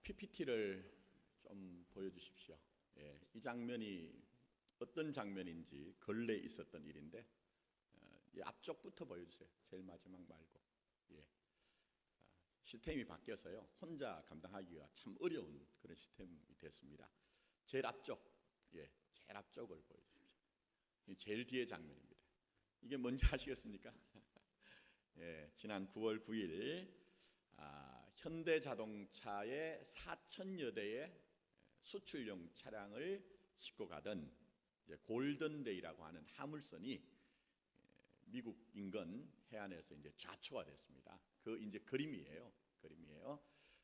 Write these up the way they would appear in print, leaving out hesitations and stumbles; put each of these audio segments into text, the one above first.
PPT를 좀 보여주십시오. 이 장면이 어떤 장면인지 근래에 있었던 일인데 이 앞쪽부터 보여주세요. 제일 마지막 말고. 시스템이 바뀌어서요. 혼자 감당하기가 참 어려운 그런 시스템이 됐습니다. 제일 앞쪽, 제일 앞쪽을 보여주십시오. 제일 뒤의 장면입니다. 이게 뭔지 아시겠습니까? 지난 9월 9일 현대자동차의 4천여 대의 수출용 차량을 싣고 가던 골든레이라고 하는 화물선이 미국 인근 해안에서 이제 좌초가 됐습니다. 그 이제 그림이에요.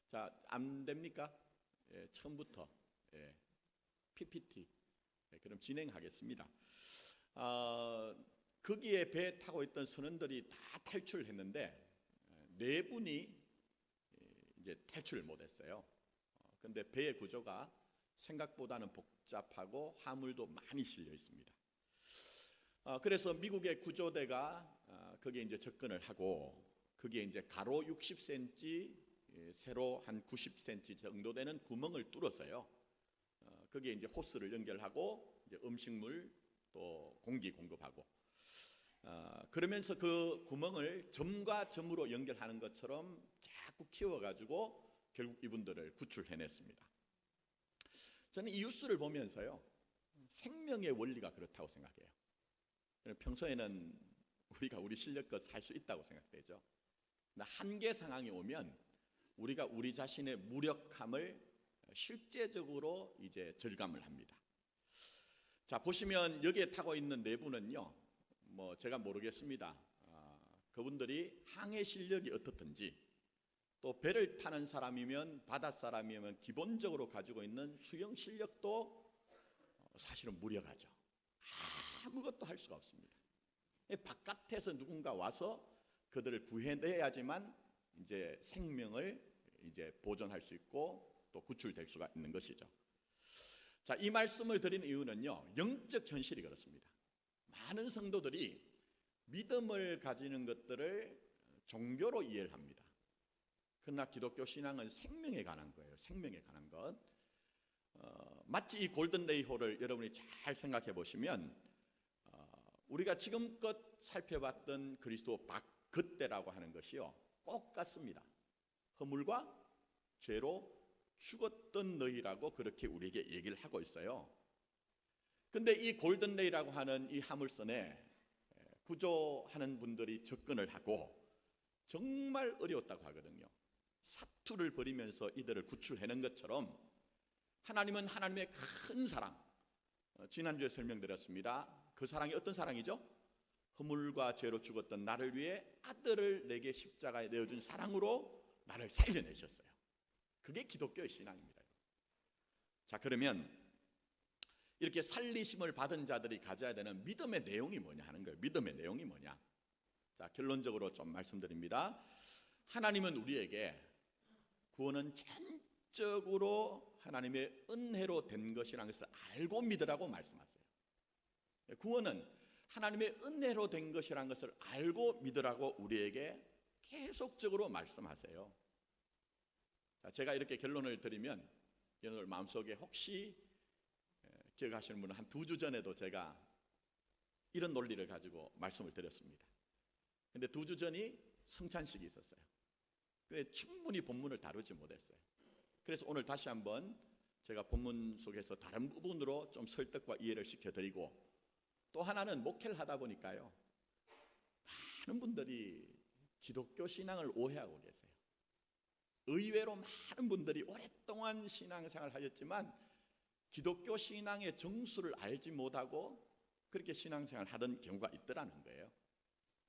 자, 안 됩니까? 처음부터 PPT. 그럼 진행하겠습니다. 거기에 배 타고 있던 선원들이 다 탈출했는데 네 분이 이제 탈출을 못했어요. 그런데 배의 구조가 생각보다는 복잡하고 화물도 많이 실려 있습니다. 그래서 미국의 구조대가 거기에 이제 접근을 하고 거기에 이제 가로 60cm, 세로 한 90cm 정도 되는 구멍을 뚫어서요. 거기에 이제 호스를 연결하고 이제 음식물 또 공기 공급하고 그러면서 그 구멍을 점과 점으로 연결하는 것처럼 자꾸 키워가지고 결국 이분들을 구출해냈습니다. 저는 이 뉴스를 보면서요, 생명의 원리가 그렇다고 생각해요. 평소에는 우리가 우리 실력껏 살 수 있다고 생각되죠. 한계 상황이 오면 우리가 우리 자신의 무력함을 실제적으로 이제 절감을 합니다. 자, 보시면 여기에 타고 있는 네 분은요, 뭐 제가 모르겠습니다. 그분들이 항해 실력이 어떻든지 또 배를 타는 사람이면 바닷사람이면 기본적으로 가지고 있는 수영 실력도 사실은 무력하죠. 아무것도 할 수가 없습니다. 바깥에서 누군가 와서 그들을 구해내야지만 이제 생명을 이제 보존할 수 있고 또 구출될 수가 있는 것이죠. 자, 이 말씀을 드리는 이유는요, 영적 현실이 그렇습니다. 많은 성도들이 믿음을 가지는 것들을 종교로 이해를 합니다. 그러나 기독교 신앙은 생명에 관한 거예요. 생명에 관한 것. 마치 이 골든레이호를 여러분이 잘 생각해 보시면 우리가 지금껏 살펴봤던 그리스도 그때라고 하는 것이요, 꼭 같습니다. 허물과 죄로 죽었던 너희라고 그렇게 우리에게 얘기를 하고 있어요. 근데 이 골든레이라고 하는 이 화물선에 구조하는 분들이 접근을 하고 정말 어려웠다고 하거든요. 사투를 벌이면서 이들을 구출해낸 것처럼 하나님은 하나님의 큰 사랑, 지난주에 설명드렸습니다. 그 사랑이 어떤 사랑이죠? 허물과 죄로 죽었던 나를 위해 아들을 내게 십자가에 내어준 사랑으로 나를 살려내셨어요. 그게 기독교의 신앙입니다. 자, 그러면 이렇게 살리심을 받은 자들이 가져야 되는 믿음의 내용이 뭐냐 하는 거예요. 믿음의 내용이 뭐냐? 자, 결론적으로 좀 말씀드립니다. 하나님은 우리에게 구원은 전적으로 하나님의 은혜로 된 것이라는 것을 알고 믿으라고 말씀하세요. 구원은 하나님의 은혜로 된 것이라는 것을 알고 믿으라고 우리에게 계속적으로 말씀하세요. 자, 제가 이렇게 결론을 드리면 여러분 마음속에 혹시 기억하시는 분은 한 2주 전에도 제가 이런 논리를 가지고 말씀을 드렸습니다. 근데 2주 전이 성찬식이 있었어요. 그래서 충분히 본문을 다루지 못했어요. 그래서 오늘 다시 한번 제가 본문 속에서 다른 부분으로 좀 설득과 이해를 시켜드리고, 또 하나는 목회를 하다 보니까요, 많은 분들이 기독교 신앙을 오해하고 계세요. 의외로 많은 분들이 오랫동안 신앙생활을 하셨지만 기독교 신앙의 정수를 알지 못하고 그렇게 신앙생활을 하던 경우가 있더라는 거예요.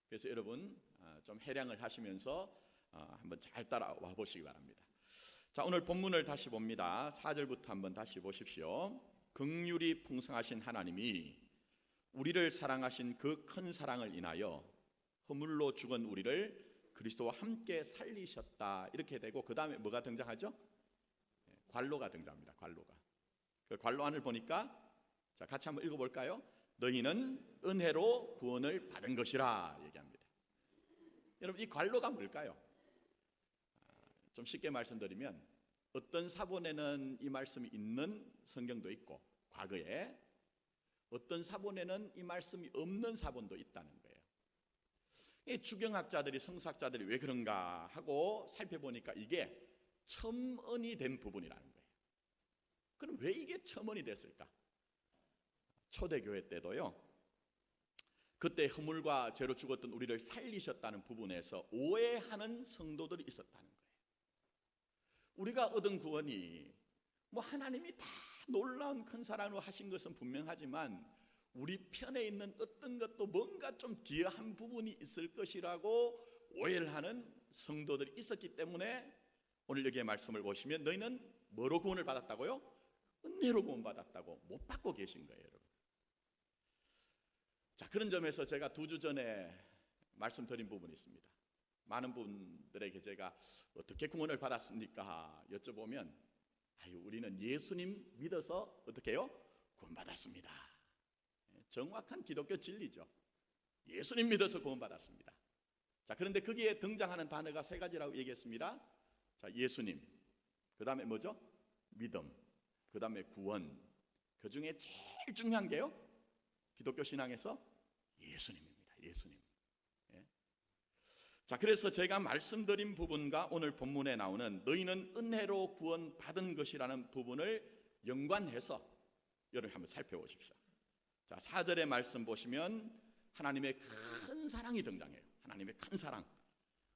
그래서 여러분 좀 해량을 하시면서 한번 잘 따라와 보시기 바랍니다. 자, 오늘 본문을 다시 봅니다. 4절부터 한번 다시 보십시오. 긍휼이 풍성하신 하나님이 우리를 사랑하신 그 큰 사랑을 인하여 허물로 죽은 우리를 그리스도와 함께 살리셨다. 이렇게 되고 그 다음에 뭐가 등장하죠? 관로가 등장합니다. 관로가. 그 관로안을 보니까 자, 같이 한번 읽어볼까요? 너희는 은혜로 구원을 받은 것이라 얘기합니다. 여러분, 이 관로가 뭘까요? 좀 쉽게 말씀드리면 어떤 사본에는 이 말씀이 있는 성경도 있고 과거에 어떤 사본에는 이 말씀이 없는 사본도 있다는 거예요. 이 주경학자들이 성서학자들이 왜 그런가 하고 살펴보니까 이게 첨언이 된 부분이라는 거예요. 그럼 왜 이게 첨언이 됐을까? 초대교회 때도요, 그때 허물과 죄로 죽었던 우리를 살리셨다는 부분에서 오해하는 성도들이 있었다는 거예요. 우리가 얻은 구원이 뭐 하나님이 다 놀라운 큰 사랑으로 하신 것은 분명하지만 우리 편에 있는 어떤 것도 뭔가 좀 기여한 부분이 있을 것이라고 오해를 하는 성도들이 있었기 때문에 오늘 여기의 말씀을 보시면 너희는 뭐로 구원을 받았다고요? 은혜로 구원받았다고 못 받고 계신 거예요, 여러분. 자, 그런 점에서 제가 2주 전에 말씀드린 부분이 있습니다. 많은 분들에게 제가 어떻게 구원을 받았습니까? 여쭤보면 우리는 예수님 믿어서 어떻게 해요? 구원받았습니다. 정확한 기독교 진리죠. 예수님 믿어서 구원받았습니다. 자, 그런데 거기에 등장하는 단어가 3가지라고 얘기했습니다. 자, 예수님, 그 다음에 뭐죠? 믿음, 그 다음에 구원. 그 중에 제일 중요한 게요, 기독교 신앙에서 예수님입니다. 예수님. 예. 자, 그래서 제가 말씀드린 부분과 오늘 본문에 나오는 너희는 은혜로 구원 받은 것이라는 부분을 연관해서 여러분 한번 살펴보십시오. 자, 4절의 말씀 보시면 하나님의 큰 사랑이 등장해요. 하나님의 큰 사랑.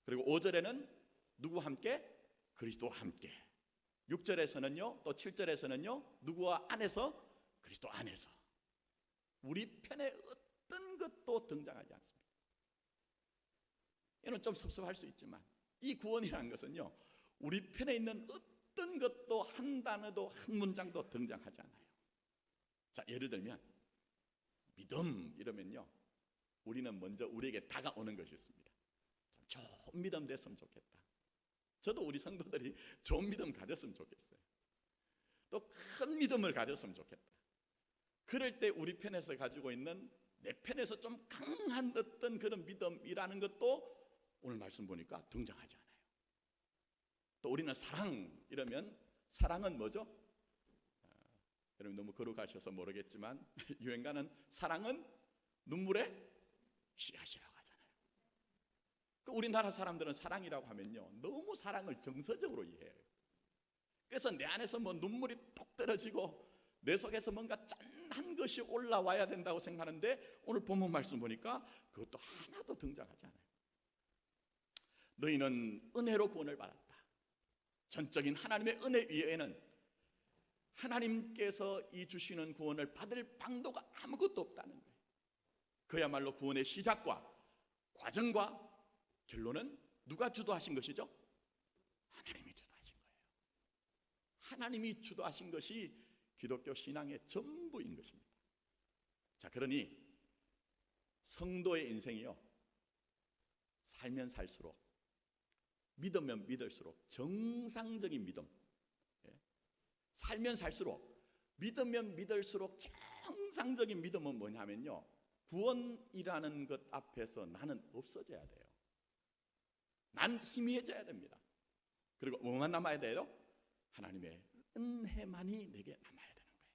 그리고 5절에는 누구와 함께? 그리스도와 함께. 6절에서는요, 또 7절에서는요, 누구와 안에서? 그리스도 안에서. 우리 편에 어떤 것도 등장하지 않습니다. 이는 좀 섭섭할 수 있지만 이 구원이라는 것은요, 우리 편에 있는 어떤 것도 한 단어도 한 문장도 등장하지 않아요. 자, 예를 들면 믿음 이러면요, 우리는 먼저 우리에게 다가오는 것이 있습니다. 좀 좋은 믿음 됐으면 좋겠다. 저도 우리 성도들이 좋은 믿음 가졌으면 좋겠어요. 또 큰 믿음을 가졌으면 좋겠다. 그럴 때 우리 편에서 가지고 있는 내 편에서 좀 강한 어떤 그런 믿음이라는 것도 오늘 말씀 보니까 등장하지 않아요. 또 우리는 사랑 이러면 사랑은 뭐죠? 여러분 너무 거룩하셔서 모르겠지만 유행가는 사랑은 눈물의 씨앗이라고 하잖아요. 우리나라 사람들은 사랑이라고 하면요, 너무 사랑을 정서적으로 이해해요. 그래서 내 안에서 뭐 눈물이 뚝 떨어지고 내 속에서 뭔가 짠한 것이 올라와야 된다고 생각하는데 오늘 본문 말씀 보니까 그것도 하나도 등장하지 않아요. 너희는 은혜로 구원을 받았다. 전적인 하나님의 은혜 위에는 하나님께서 이 주시는 구원을 받을 방도가 아무것도 없다는 거예요. 그야말로 구원의 시작과 과정과 결론은 누가 주도하신 것이죠? 하나님이 주도하신 거예요. 하나님이 주도하신 것이 기독교 신앙의 전부인 것입니다. 자, 그러니 성도의 인생이요, 살면 살수록, 믿으면 믿을수록 정상적인 믿음, 살면 살수록, 믿으면 믿을수록 정상적인 믿음은 뭐냐면요, 구원이라는 것 앞에서 나는 없어져야 돼요. 난 희미해져야 됩니다. 그리고 뭐만 남아야 돼요? 하나님의 은혜만이 내게 남아야 되는 거예요.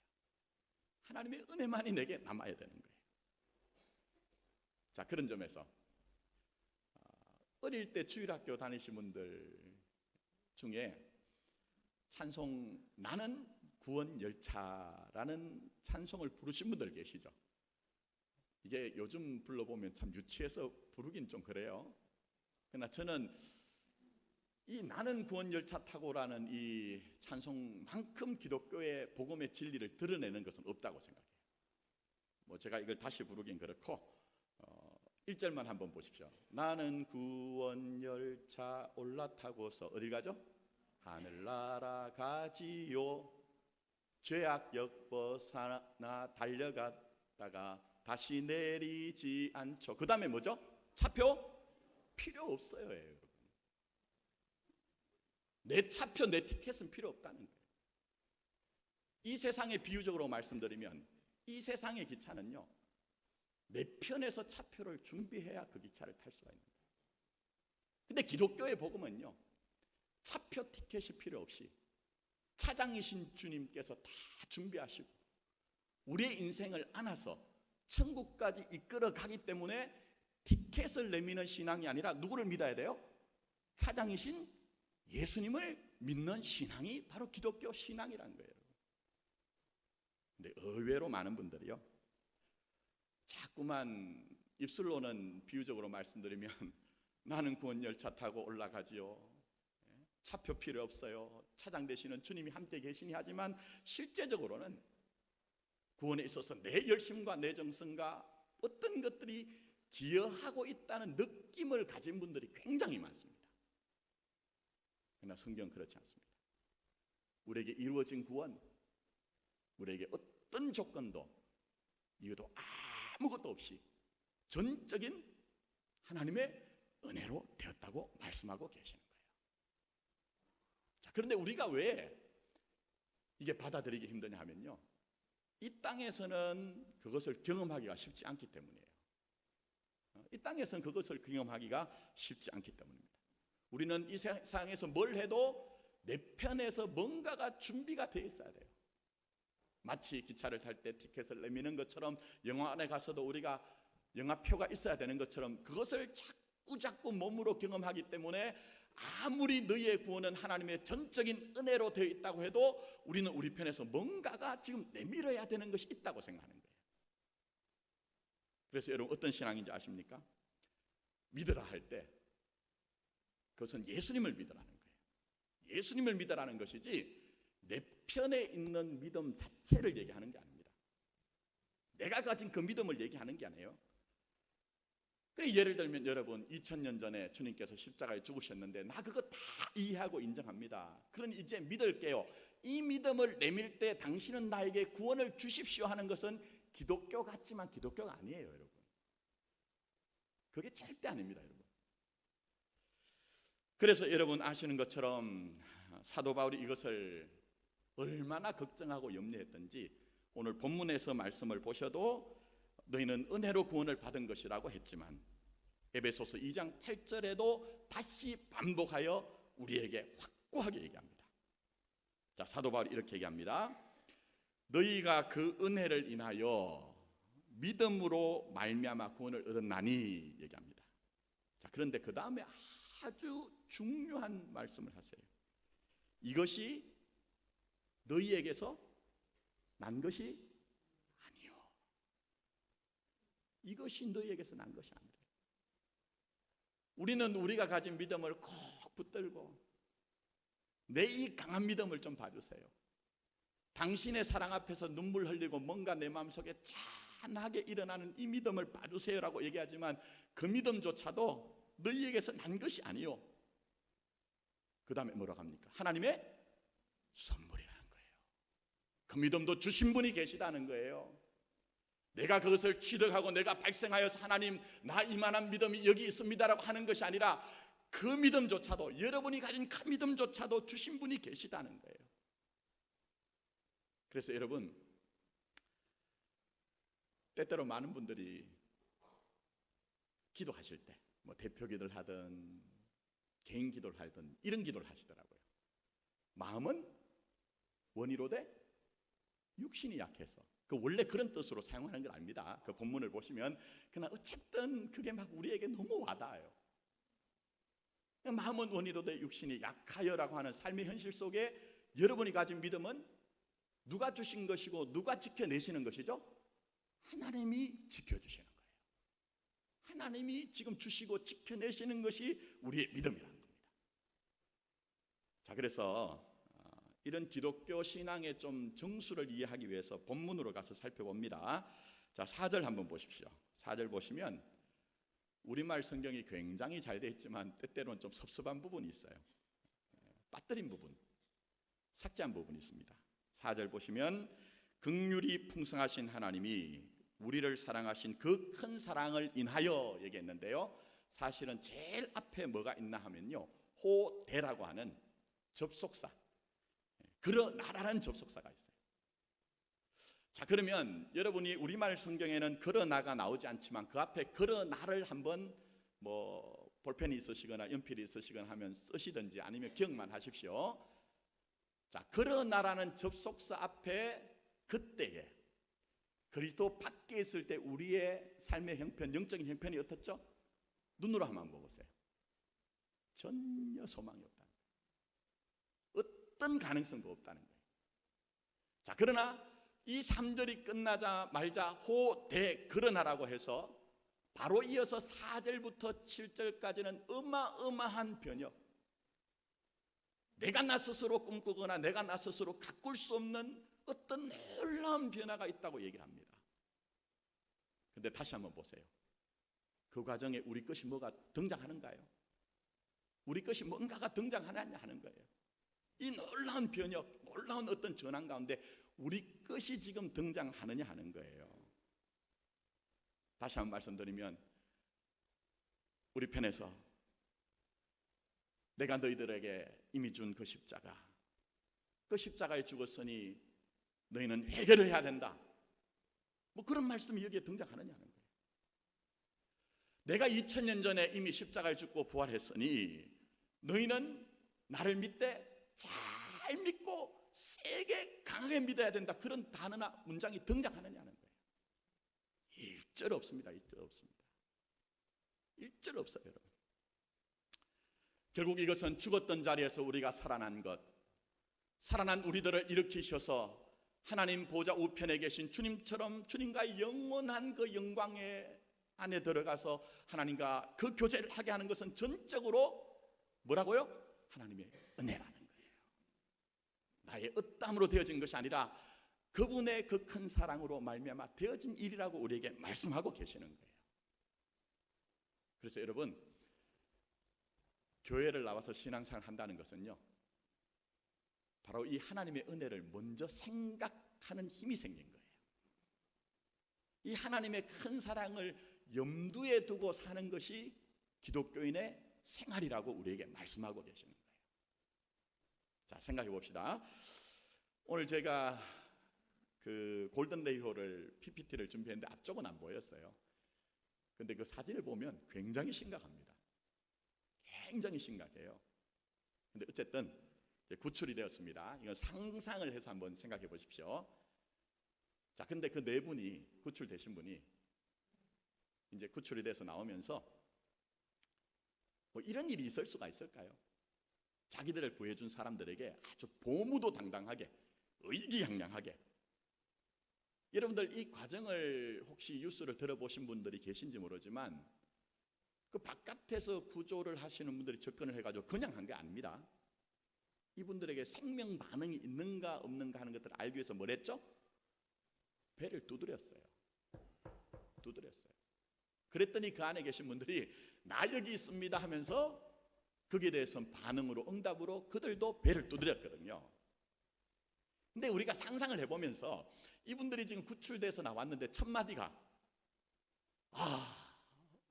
하나님의 은혜만이 내게 남아야 되는 거예요. 자, 그런 점에서 어릴 때 주일학교 다니신 분들 중에 찬송 나는 구원 열차라는 찬송을 부르신 분들 계시죠? 이게 요즘 불러보면 참 유치해서 부르긴 좀 그래요. 그러나 저는 이 나는 구원 열차 타고라는 이 찬송만큼 기독교의 복음의 진리를 드러내는 것은 없다고 생각해요. 뭐 제가 이걸 다시 부르긴 그렇고 1절만 한번 보십시오. 나는 구원 열차 올라타고서 어딜 가죠? 하늘나라 가지요. 죄악역 벗어나 달려갔다가 다시 내리지 않죠. 그 다음에 뭐죠? 차표? 필요 없어요, 여러분. 내 차표, 내 티켓은 필요 없다는 거예요. 이 세상에 비유적으로 말씀드리면 이 세상의 기차는요, 내 편에서 차표를 준비해야 그 기차를 탈 수가 있는 거예요. 근데 기독교의 복음은요, 차표 티켓이 필요 없이 차장이신 주님께서 다 준비하시고 우리의 인생을 안아서 천국까지 이끌어 가기 때문에 티켓을 내미는 신앙이 아니라 누구를 믿어야 돼요? 차장이신 예수님을 믿는 신앙이 바로 기독교 신앙이라는 거예요. 근데 의외로 많은 분들이요, 자꾸만 입술로는 비유적으로 말씀드리면 나는 구원 열차 타고 올라가지요, 차표 필요 없어요, 차장 되시는 주님이 함께 계시니 하지만 실제적으로는 구원에 있어서 내 열심과 내 정성과 어떤 것들이 기여하고 있다는 느낌을 가진 분들이 굉장히 많습니다. 그러나 성경은 그렇지 않습니다. 우리에게 이루어진 구원, 우리에게 어떤 조건도 이유도 아무것도 없이 전적인 하나님의 은혜로 되었다고 말씀하고 계시는 거예요. 자, 그런데 우리가 왜 이게 받아들이기 힘드냐 하면요, 이 땅에서는 그것을 경험하기가 쉽지 않기 때문이에요. 이 땅에서는 그것을 경험하기가 쉽지 않기 때문입니다. 우리는 이 세상에서 뭘 해도 내 편에서 뭔가가 준비가 되어 있어야 돼요. 마치 기차를 탈 때 티켓을 내미는 것처럼 영화관에 가서도 우리가 영화표가 있어야 되는 것처럼 그것을 자꾸 몸으로 경험하기 때문에 아무리 너희의 구원은 하나님의 전적인 은혜로 되어 있다고 해도 우리는 우리 편에서 뭔가가 지금 내밀어야 되는 것이 있다고 생각하는 거예요. 그래서 여러분 어떤 신앙인지 아십니까? 믿으라 할 때 그것은 예수님을 믿으라는 거예요. 예수님을 믿으라는 것이지 내 편에 있는 믿음 자체를 얘기하는 게 아닙니다. 내가 가진 그 믿음을 얘기하는 게 아니에요. 그래, 예를 들면 여러분 2000년 전에 주님께서 십자가에 죽으셨는데 나 그거 다 이해하고 인정합니다. 그러니 이제 믿을게요. 이 믿음을 내밀 때 당신은 나에게 구원을 주십시오 하는 것은 기독교 같지만 기독교가 아니에요, 여러분. 그게 절대 아닙니다, 여러분. 그래서 여러분 아시는 것처럼 사도 바울이 이것을 얼마나 걱정하고 염려했던지 오늘 본문에서 말씀을 보셔도 너희는 은혜로 구원을 받은 것이라고 했지만 에베소서 2장 8절에도 다시 반복하여 우리에게 확고하게 얘기합니다. 자, 사도 바울이 이렇게 얘기합니다. 너희가 그 은혜를 인하여 믿음으로 말미암아 구원을 얻었나니 얘기합니다. 자, 그런데 그 다음에 아주 중요한 말씀을 하세요. 이것이 너희에게서 난 것이 아니요. 이것이 너희에게서 난 것이 아니라. 우리는 우리가 가진 믿음을 꼭 붙들고 내 이 강한 믿음을 좀 봐주세요. 당신의 사랑 앞에서 눈물 흘리고 뭔가 내 마음속에 찬하게 일어나는 이 믿음을 봐주세요라고 얘기하지만 그 믿음조차도 너희에게서 난 것이 아니요. 그 다음에 뭐라고 합니까? 하나님의 선물이라는 거예요. 그 믿음도 주신 분이 계시다는 거예요. 내가 그것을 취득하고 내가 발생하여서 하나님 나 이만한 믿음이 여기 있습니다라고 하는 것이 아니라 그 믿음조차도 여러분이 가진 그 믿음조차도 주신 분이 계시다는 거예요. 그래서 여러분 때때로 많은 분들이 기도하실 때 뭐 대표 기도를 하든 개인 기도를 하든 이런 기도를 하시더라고요. 마음은 원이로 돼 육신이 약해서. 그 원래 그런 뜻으로 사용하는 건 아닙니다. 그 본문을 보시면 그러나 어쨌든 그게 막 우리에게 너무 와닿아요. 마음은 원이로 돼 육신이 약하여라고 하는 삶의 현실 속에 여러분이 가진 믿음은 누가 주신 것이고 누가 지켜내시는 것이죠? 하나님이 지켜주시는 거예요. 하나님이 지금 주시고 지켜내시는 것이 우리의 믿음이라는 겁니다. 자, 그래서 이런 기독교 신앙의 좀 정수를 이해하기 위해서 본문으로 가서 살펴봅니다. 자, 4절 한번 보십시오. 4절 보시면 우리말 성경이 굉장히 잘 되어 있지만 때때로는 좀 섭섭한 부분이 있어요. 빠뜨린 부분, 삭제한 부분이 있습니다. 4절 보시면 긍휼이 풍성하신 하나님이 우리를 사랑하신 그 큰 사랑을 인하여 얘기했는데요. 사실은 제일 앞에 뭐가 있나 하면요, 호대라고 하는 접속사, 그러나라는 접속사가 있어요. 자, 그러면 여러분이 우리말 성경에는 그러나가 나오지 않지만 그 앞에 그러나를 한번 뭐 볼펜이 있으시거나 연필이 있으시거나 하면 쓰시든지 아니면 기억만 하십시오. 자, 그러나라는 접속사 앞에 그때에 그리스도 밖에 있을 때 우리의 삶의 형편, 영적인 형편이 어떻죠? 눈으로 한번 보세요. 전혀 소망이 없다는 거예요. 어떤 가능성도 없다는 거예요. 자, 그러나 이 3절이 끝나자 말자 호대 그러나라고 해서 바로 이어서 4절부터 7절까지는 어마어마한 변혁, 내가 나 스스로 꿈꾸거나 내가 나 스스로 가꿀 수 없는 어떤 놀라운 변화가 있다고 얘기를 합니다. 근데 다시 한번 보세요. 그 과정에 우리 것이 뭐가 등장하는가요? 우리 것이 뭔가가 등장하느냐 하는 거예요. 이 놀라운 변혁, 놀라운 어떤 전환 가운데 우리 것이 지금 등장하느냐 하는 거예요. 다시 한번 말씀드리면 우리 편에서 내가 너희들에게 이미 준 그 십자가, 그 십자가에 죽었으니 너희는 회개를 해야 된다, 뭐 그런 말씀이 여기에 등장하느냐 하는 거예요. 내가 2000년 전에 이미 십자가에 죽고 부활했으니 너희는 나를 믿되 잘 믿고 세게 강하게 믿어야 된다, 그런 단어나 문장이 등장하느냐 하는 거예요. 1절 없습니다. 1절 없습니다. 1절 없어요, 여러분. 결국 이것은 죽었던 자리에서 우리가 살아난 것, 살아난 우리들을 일으키셔서 하나님 보좌 우편에 계신 주님처럼 주님과의 영원한 그 영광의 안에 들어가서 하나님과 그 교제를 하게 하는 것은 전적으로 뭐라고요? 하나님의 은혜라는 거예요. 나의 어땀으로 되어진 것이 아니라 그분의 그 큰 사랑으로 말미암아 되어진 일이라고 우리에게 말씀하고 계시는 거예요. 그래서 여러분, 교회를 나와서 신앙생활을 한다는 것은요, 바로 이 하나님의 은혜를 먼저 생각하는 힘이 생긴 거예요. 이 하나님의 큰 사랑을 염두에 두고 사는 것이 기독교인의 생활이라고 우리에게 말씀하고 계시는 거예요. 자, 생각해 봅시다. 오늘 제가 그 골든레이호를 PPT를 준비했는데 앞쪽은 안 보였어요. 근데 그 사진을 보면 굉장히 심각합니다. 굉장히 심각해요. 근데 어쨌든 구출이 되었습니다. 이건 상상을 해서 한번 생각해 보십시오. 자, 근데 그 네 분이, 구출되신 분이 이제 구출이 돼서 나오면서 뭐 이런 일이 있을 수가 있을까요? 자기들을 구해준 사람들에게 아주 보무도당당하게, 의기양양하게. 여러분들 이 과정을 혹시 뉴스를 들어보신 분들이 계신지 모르지만 그 바깥에서 구조를 하시는 분들이 접근을 해가지고 그냥 한 게 아닙니다. 이분들에게 생명 반응이 있는가 없는가 하는 것들을 알기 위해서 뭘 했죠? 배를 두드렸어요. 그랬더니 그 안에 계신 분들이 나 여기 있습니다 하면서 거기에 대해서 반응으로, 응답으로 그들도 배를 두드렸거든요. 근데 우리가 상상을 해보면서 이분들이 지금 구출돼서 나왔는데 첫 마디가,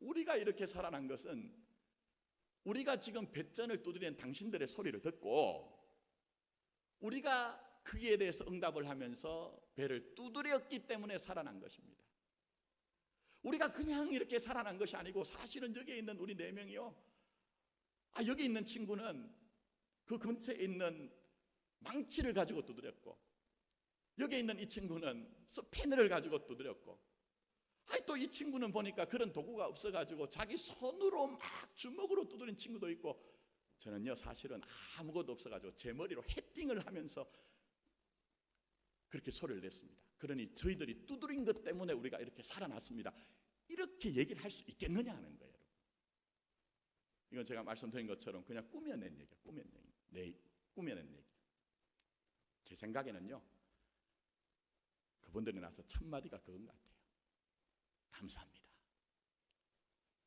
우리가 이렇게 살아난 것은 우리가 지금 배전을 두드리는 당신들의 소리를 듣고 우리가 그에 대해서 응답을 하면서 배를 두드렸기 때문에 살아난 것입니다. 우리가 그냥 이렇게 살아난 것이 아니고 사실은 여기에 있는 우리 4명이요, 여기 있는 친구는 그 근처에 있는 망치를 가지고 두드렸고, 여기 있는 이 친구는 스패너를 가지고 두드렸고, 또 이 친구는 보니까 그런 도구가 없어가지고 자기 손으로 막 주먹으로 두드린 친구도 있고, 저는요 사실은 아무것도 없어가지고 제 머리로 헤딩을 하면서 그렇게 소리를 냈습니다. 그러니 저희들이 두드린 것 때문에 우리가 이렇게 살아났습니다. 이렇게 얘기를 할 수 있겠느냐 하는 거예요. 이건 제가 말씀드린 것처럼 그냥 꾸며낸 얘기야. 꾸며낸 얘기. 제 생각에는요, 그분들이 나서 첫 마디가 그건 같아요. 감사합니다.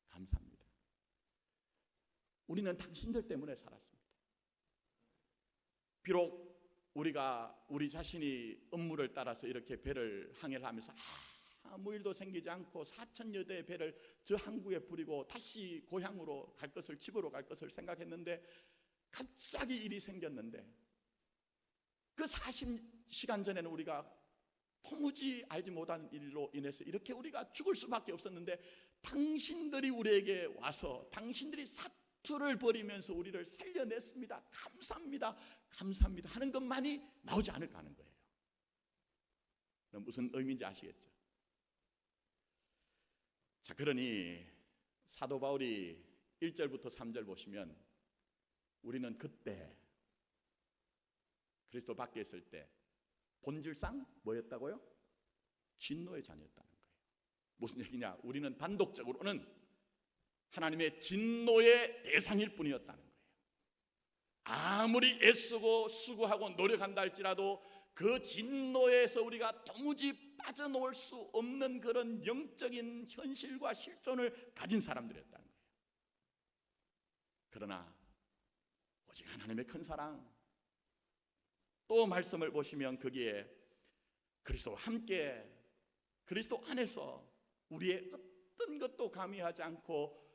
감사합니다. 우리는 당신들 때문에 살았습니다. 비록 우리가 우리 자신이 업무를 따라서 이렇게 배를 항해를 하면서 아무 일도 생기지 않고 4000여 대의 배를 저 항구에 부리고 다시 고향으로 갈 것을, 집으로 갈 것을 생각했는데 갑자기 일이 생겼는데, 그 40시간 전에는 우리가 도무지 알지 못한 일로 인해서 이렇게 우리가 죽을 수밖에 없었는데 당신들이 우리에게 와서 당신들이 다투를 벌이면서 우리를 살려냈습니다. 감사합니다. 감사합니다 하는 것만이 나오지 않을까 하는 거예요. 무슨 의미인지 아시겠죠? 자, 그러니 사도 바울이 1절부터 3절 보시면 우리는 그때 그리스도 밖에 있을 때 본질상 뭐였다고요? 진노의 자녀였다는 거예요. 무슨 얘기냐? 우리는 단독적으로는 하나님의 진노의 대상일 뿐이었다는 거예요. 아무리 애쓰고 수고하고 노력한다 할지라도 그 진노에서 우리가 도무지 빠져나올 수 없는 그런 영적인 현실과 실존을 가진 사람들이었다는 거예요. 그러나 오직 하나님의 큰 사랑, 또 말씀을 보시면 거기에 그리스도와 함께 그리스도 안에서 우리의 어떤 것도 가미하지 않고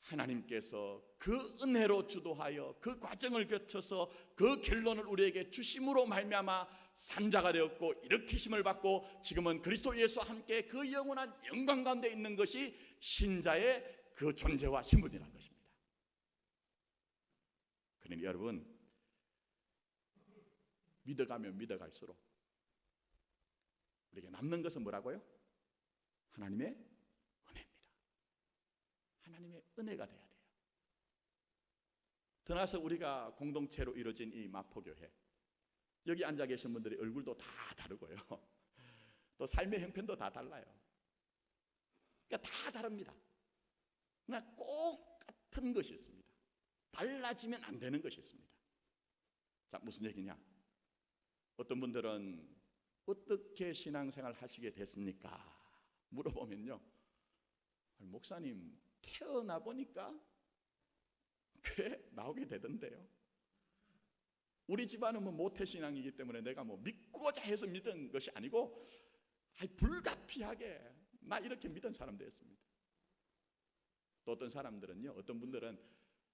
하나님께서 그 은혜로 주도하여 그 과정을 거쳐서 그 결론을 우리에게 주심으로 말미암아 산자가 되었고 일으키심을 받고 지금은 그리스도 예수와 함께 그 영원한 영광 가운데 있는 것이 신자의 그 존재와 신분이라는 것입니다. 그러니 여러분, 믿어가면 믿어갈수록 우리에게 남는 것은 뭐라고요? 하나님의 은혜입니다. 하나님의 은혜가 돼야 돼요. 더 나아서 우리가 공동체로 이루어진 이 마포교회, 여기 앉아 계신 분들의 얼굴도 다 다르고요, 또 삶의 형편도 다 달라요. 그러니까 다 다릅니다. 그러나 꼭 같은 것이 있습니다. 달라지면 안 되는 것이 있습니다. 자, 무슨 얘기냐? 어떤 분들은 어떻게 신앙생활 하시게 됐습니까? 물어보면요, 목사님 태어나 보니까 교회 나오게 되던데요. 우리 집안은 뭐 모태신앙이기 때문에 내가 뭐 믿고자 해서 믿은 것이 아니고 불가피하게 나 이렇게 믿은 사람들이었습니다. 또 어떤 사람들은요, 어떤 분들은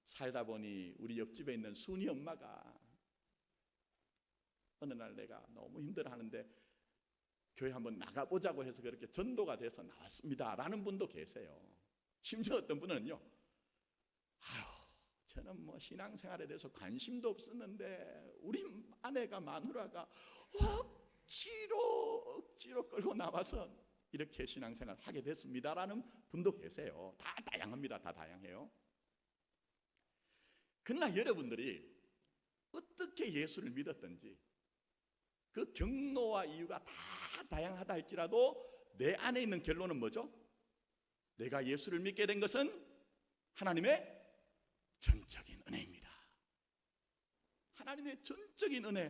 살다 보니 우리 옆집에 있는 순이 엄마가 어느 날 내가 너무 힘들어하는데 교회 한번 나가보자고 해서 그렇게 전도가 돼서 나왔습니다 라는 분도 계세요. 심지어 어떤 분은요, 저는 뭐 신앙생활에 대해서 관심도 없었는데 우리 아내가 마누라가 억지로 끌고 나와서 이렇게 신앙생활 하게 됐습니다 라는 분도 계세요. 다 다양합니다. 다 다양해요. 그러나 여러분들이 어떻게 예수를 믿었든지 그 경로와 이유가 다 다양하다 할지라도 내 안에 있는 결론은 뭐죠? 내가 예수를 믿게 된 것은 하나님의 전적인 은혜입니다. 하나님의 전적인 은혜,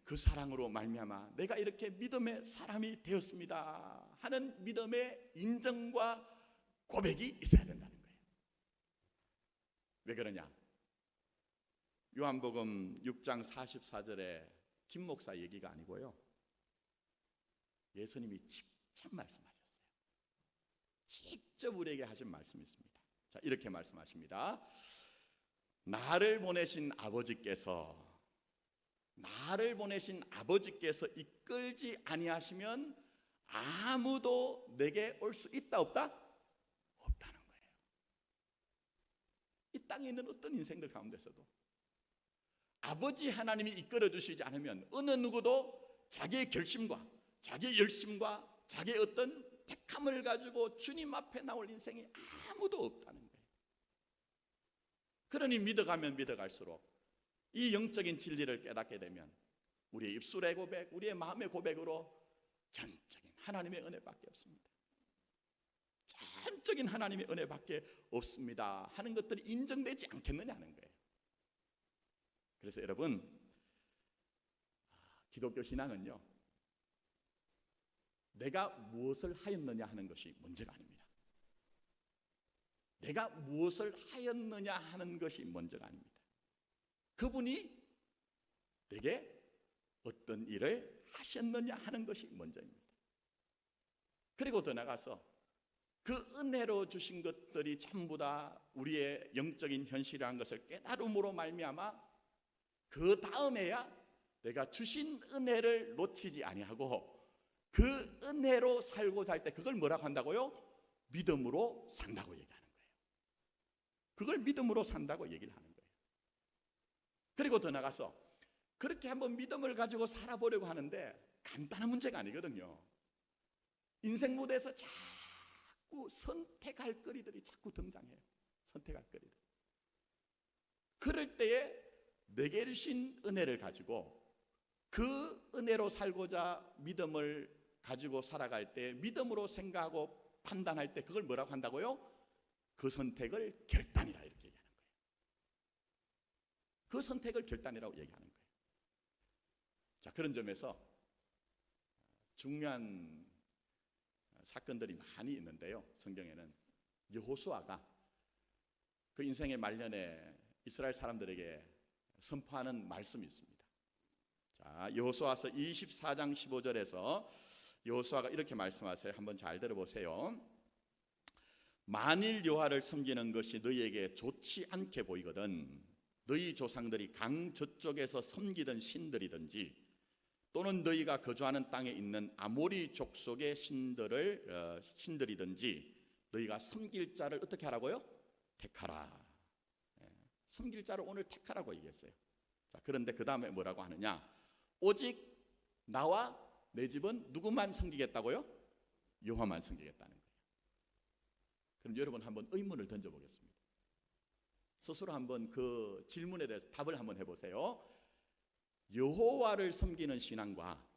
그 사랑으로 말미암아 내가 이렇게 믿음의 사람이 되었습니다 하는 믿음의 인정과 고백이 있어야 된다는 거예요. 왜 그러냐? 요한복음 6장 44절에 김 목사 얘기가 아니고요, 예수님이 직접 말씀하셨어요. 직접 우리에게 하신 말씀이 있습니다. 자, 이렇게 말씀하십니다. 나를 보내신 아버지께서 이끌지 아니하시면 아무도 내게 올 수 있다 없다? 없다는 거예요. 이 땅에 있는 어떤 인생들 가운데서도 아버지 하나님이 이끌어 주시지 않으면 어느 누구도 자기의 결심과 자기의 열심과 자기의 어떤 택함을 가지고 주님 앞에 나올 인생이 아무도 없다는 거예요. 그러니 믿어가면 믿어갈수록 이 영적인 진리를 깨닫게 되면 우리의 입술의 고백, 우리의 마음의 고백으로 전적인 하나님의 은혜밖에 없습니다. 전적인 하나님의 은혜밖에 없습니다 하는 것들이 인정되지 않겠느냐 하는 거예요. 그래서 여러분, 기독교 신앙은요, 내가 무엇을 하였느냐 하는 것이 문제가 아닙니다. 내가 무엇을 하였느냐 하는 것이 문제가 아닙니다. 그분이 내게 어떤 일을 하셨느냐 하는 것이 문제입니다. 그리고 더 나가서 그 은혜로 주신 것들이 전부 다 우리의 영적인 현실이라는 것을 깨달음으로 말미암아 그 다음에야 내가 주신 은혜를 놓치지 아니하고 그 은혜로 살고자 할 때 그걸 뭐라고 한다고요? 믿음으로 산다고 얘기하는 거예요. 그걸 믿음으로 산다고 얘기를 하는 거예요. 그리고 더 나가서 그렇게 한번 믿음을 가지고 살아보려고 하는데 간단한 문제가 아니거든요. 인생 무대에서 자꾸 선택할 거리들이 자꾸 등장해요. 선택할 거리들. 그럴 때에 내게 주신 은혜를 가지고 그 은혜로 살고자 믿음을 가지고 살아갈 때 믿음으로 생각하고 판단할 때 그걸 뭐라고 한다고요? 그 선택을 결단이라 이렇게 얘기하는 거예요. 그 선택을 결단이라고 얘기하는 거예요. 자, 그런 점에서 중요한 사건들이 많이 있는데요. 성경에는 여호수아가 그 인생의 말년에 이스라엘 사람들에게 선포하는 말씀이 있습니다. 자, 여호수아서 24장 15절에서 여호수아가 이렇게 말씀하세요. 한번 잘 들어보세요. 만일 여호와를 섬기는 것이 너희에게 좋지 않게 보이거든 너희 조상들이 강 저쪽에서 섬기던 신들이든지 또는 너희가 거주하는 땅에 있는 아모리 족속의 신들이든지 너희가 섬길 자를 어떻게 하라고요? 택하라. 섬길 자를 오늘 택하라고 얘기했어요. 자, 그런데 그 다음에 뭐라고 하느냐? 오직 나와 내 집은 누구만 섬기겠다고요? 여호와만 섬기겠다는 거예요. 그럼 여러분 한번 의문을 던져보겠습니다. 스스로 한번 그 질문에 대해서 답을 한번 해보세요. 여호와를 섬기는 신앙과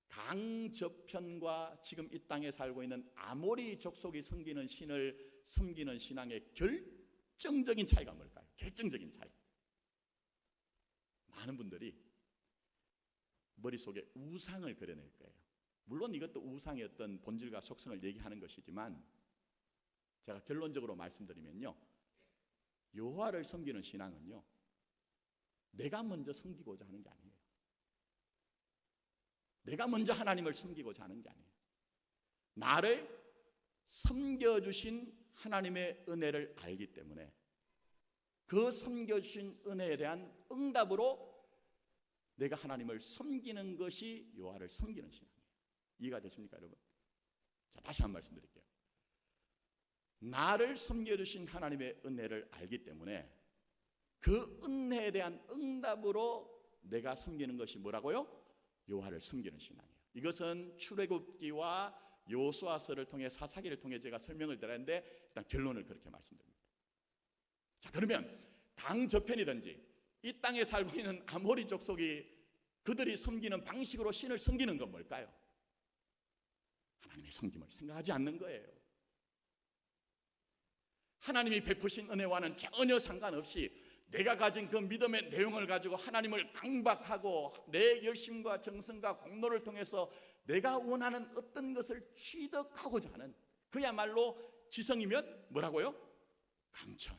강저편과 지금 이 땅에 살고 있는 아모리 족속이 섬기는 신을 섬기는 신앙의 결정적인 차이가 뭘까요? 결정적인 차이. 많은 분들이 머릿속에 우상을 그려낼 거예요. 물론 이것도 우상의 어떤 본질과 속성을 얘기하는 것이지만 제가 결론적으로 말씀드리면요, 여호와를 섬기는 신앙은요, 내가 먼저 섬기고자 하는 게 아니에요. 내가 먼저 하나님을 섬기고자 하는 게 아니에요. 나를 섬겨주신 하나님의 은혜를 알기 때문에 그 섬겨주신 은혜에 대한 응답으로 내가 하나님을 섬기는 것이 여호와를 섬기는 신앙이에요. 이해가 되십니까, 여러분? 자, 다시 한 번 말씀드릴게요. 나를 섬겨주신 하나님의 은혜를 알기 때문에 그 은혜에 대한 응답으로 내가 섬기는 것이 뭐라고요? 여호와를 섬기는 신앙이에요. 이것은 출애굽기와 여호수아서를 통해 사사기를 통해 제가 설명을 드렸는데 일단 결론을 그렇게 말씀드립니다. 자, 그러면 강 저편이든지 이 땅에 살고 있는 아모리 족속이 그들이 섬기는 방식으로 신을 섬기는 건 뭘까요? 하나님의 섬김을 생각하지 않는 거예요. 하나님이 베푸신 은혜와는 전혀 상관없이 내가 가진 그 믿음의 내용을 가지고 하나님을 강박하고 내 열심과 정성과 공로를 통해서 내가 원하는 어떤 것을 취득하고자 하는 그야말로 지성이면 뭐라고요? 강천.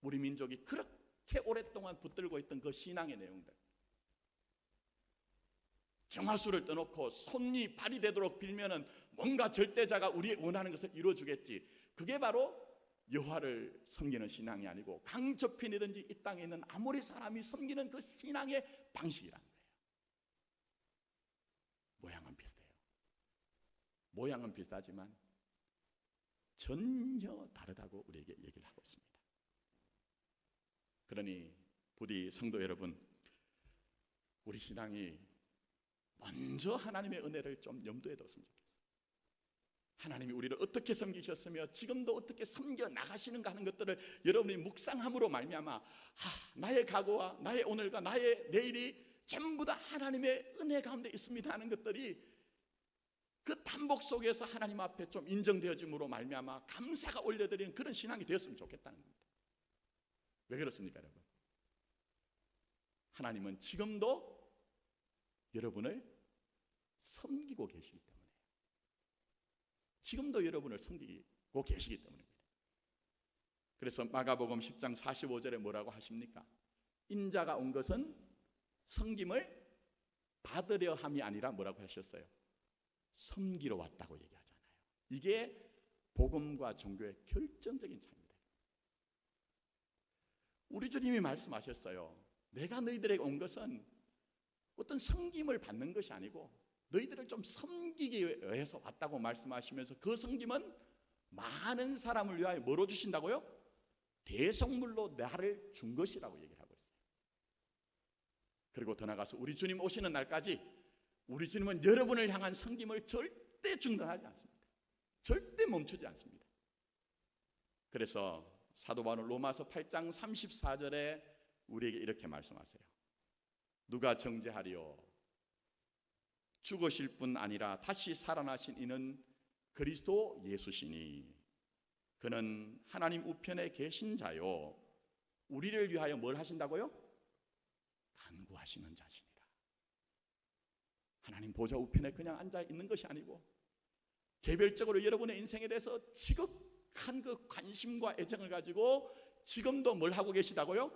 우리 민족이 그렇게 오랫동안 붙들고 있던 그 신앙의 내용들, 정화수를 떠놓고 손이 발이 되도록 빌면은 뭔가 절대자가 우리의 원하는 것을 이루어주겠지. 그게 바로 여호와를 섬기는 신앙이 아니고 강저편이든지 이 땅에 있는 아모리 사람이 섬기는 그 신앙의 방식이란 거예요. 모양은 비슷해요. 모양은 비슷하지만 전혀 다르다고 우리에게 얘기를 하고 있습니다. 그러니 부디 성도 여러분, 우리 신앙이 먼저 하나님의 은혜를 좀 염두에 뒀으면 좋겠어요. 하나님이 우리를 어떻게 섬기셨으며 지금도 어떻게 섬겨 나가시는가 하는 것들을 여러분이 묵상함으로 말미암아 나의 과거와 나의 오늘과 나의 내일이 전부 다 하나님의 은혜 가운데 있습니다 하는 것들이 그 단복 속에서 하나님 앞에 좀 인정되어짐으로 말미암아 감사가 올려드리는 그런 신앙이 되었으면 좋겠다는 겁니다. 왜 그렇습니까, 여러분? 하나님은 지금도 여러분을 섬기고 계시기 때문에, 지금도 여러분을 섬기고 계시기 때문입니다. 그래서 마가복음 10장 45절에 뭐라고 하십니까? 인자가 온 것은 섬김을 받으려 함이 아니라 뭐라고 하셨어요? 섬기러 왔다고 얘기하잖아요. 이게 복음과 종교의 결정적인 차이입니다. 우리 주님이 말씀하셨어요. 내가 너희들에게 온 것은 어떤 섬김을 받는 것이 아니고 너희들을 좀 섬기기 위해서 왔다고 말씀하시면서 그 섬김은 많은 사람을 위하여 뭐로 주신다고요? 대속물로 나를 준 것이라고 얘기를 하고 있어요. 그리고 더 나가서 우리 주님 오시는 날까지 우리 주님은 여러분을 향한 섬김을 절대 중단하지 않습니다. 절대 멈추지 않습니다. 그래서 사도 바울은 로마서 8장 34절에 우리에게 이렇게 말씀하세요. 누가 정죄하리요? 죽으실 뿐 아니라 다시 살아나신 이는 그리스도 예수시니 그는 하나님 우편에 계신 자요 우리를 위하여 뭘 하신다고요? 간구하시는 자시니라. 하나님 보좌 우편에 그냥 앉아 있는 것이 아니고 개별적으로 여러분의 인생에 대해서 지극한 그 관심과 애정을 가지고 지금도 뭘 하고 계시다고요?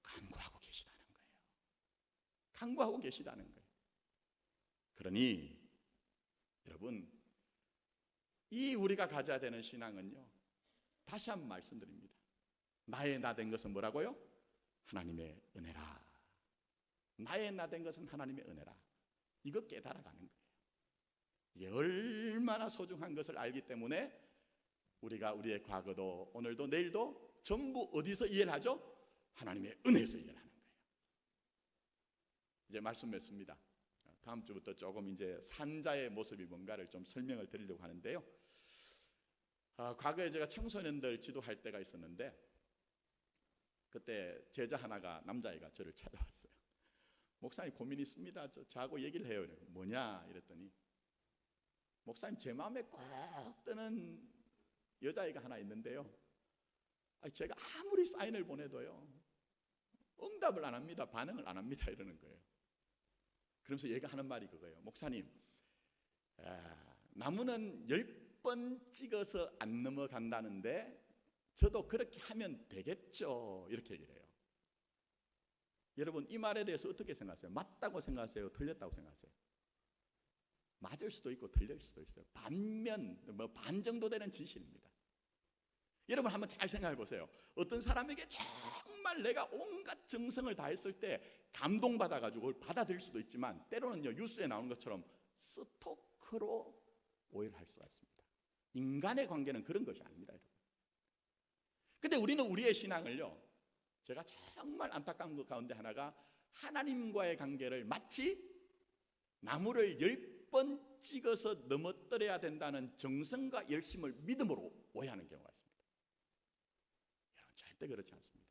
간구하고 계시다는 거예요. 간구하고 계시다는 거예요. 그러니 여러분, 이 우리가 가져야 되는 신앙은요, 다시 한번 말씀드립니다. 나의 나 된 것은 뭐라고요? 하나님의 은혜라. 나의 나 된 것은 하나님의 은혜라. 이거 깨달아가는 거예요. 이게 얼마나 소중한 것을 알기 때문에 우리가 우리의 과거도 오늘도 내일도 전부 어디서 이해를 하죠? 하나님의 은혜에서 이해를 하는 거예요. 이제 말씀 맺습니다. 다음 주부터 조금 이제 산자의 모습이 뭔가를 좀 설명을 드리려고 하는데요. 과거에 제가 청소년들 지도할 때가 있었는데 그때 제자 하나가 남자애가 저를 찾아왔어요. 목사님 고민 있습니다. 저하고 얘기를 해요. 뭐냐 이랬더니 목사님 제 마음에 꼭 드는 여자애가 하나 있는데요. 제가 아무리 사인을 보내도요 응답을 안 합니다. 반응을 안 합니다. 이러는 거예요. 그러면서 얘가 하는 말이 그거예요. 목사님, 나무는 10번 찍어서 안 넘어간다는데 저도 그렇게 하면 되겠죠. 이렇게 얘기를 해요. 여러분 이 말에 대해서 어떻게 생각하세요? 맞다고 생각하세요? 틀렸다고 생각하세요? 맞을 수도 있고 틀릴 수도 있어요. 반면 반 정도 되는 진실입니다. 여러분 한번 잘 생각해 보세요. 어떤 사람에게 정말 내가 온갖 정성을 다했을 때 감동받아가지고 그걸 받아들일 수도 있지만 때로는요 뉴스에 나오는 것처럼 스토커로 오해를 할 수가 있습니다. 인간의 관계는 그런 것이 아닙니다, 여러분. 근데 우리는 우리의 신앙을요, 제가 정말 안타까운 것 가운데 하나가 하나님과의 관계를 마치 나무를 10번 찍어서 넘어뜨려야 된다는 정성과 열심을 믿음으로 오해하는 경우가 있습니다. 여러분 절대 그렇지 않습니다.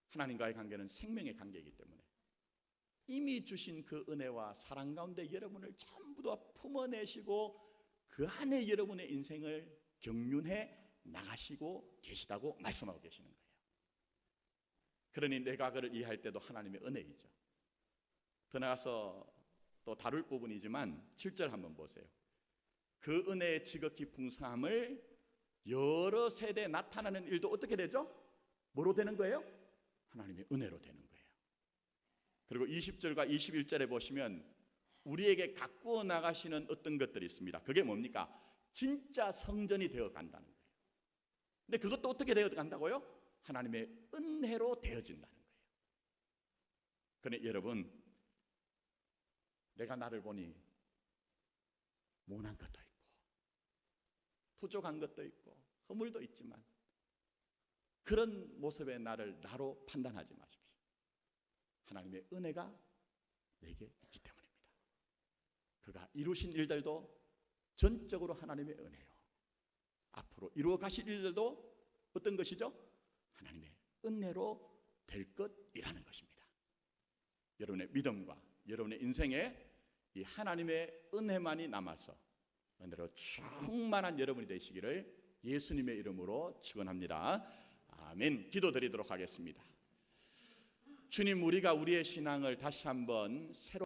하나님과의 관계는 생명의 관계이기 때문에 이미 주신 그 은혜와 사랑 가운데 여러분을 전부 다 품어내시고 그 안에 여러분의 인생을 경륜해 나가시고 계시다고 말씀하고 계시는 거예요. 그러니 내 과거를 이해할 때도 하나님의 은혜이죠. 더 나아가서 또 다룰 부분이지만 7절 한번 보세요. 그 은혜의 지극히 풍성함을 여러 세대에 나타나는 일도 어떻게 되죠? 뭐로 되는 거예요? 하나님의 은혜로 되는 거예요. 그리고 20절과 21절에 보시면 우리에게 가꾸어 나가시는 어떤 것들이 있습니다. 그게 뭡니까? 진짜 성전이 되어 간다는 거예요. 근데 그것도 어떻게 되어 간다고요? 하나님의 은혜로 되어진다는 거예요. 그런데 여러분, 내가 나를 보니 모난 것도 있고 부족한 것도 있고 허물도 있지만 그런 모습의 나를 나로 판단하지 마십시오. 하나님의 은혜가 내게 있기 때문입니다. 그가 이루신 일들도 전적으로 하나님의 은혜요. 앞으로 이루어 가실 일들도 어떤 것이죠? 하나님의 은혜로 될 것이라는 것입니다. 여러분의 믿음과 여러분의 인생에 이 하나님의 은혜만이 남아서 은혜로 충만한 여러분이 되시기를 예수님의 이름으로 축원합니다. 아멘. 기도드리도록 하겠습니다. 주님, 우리가 우리의 신앙을 다시 한번 새로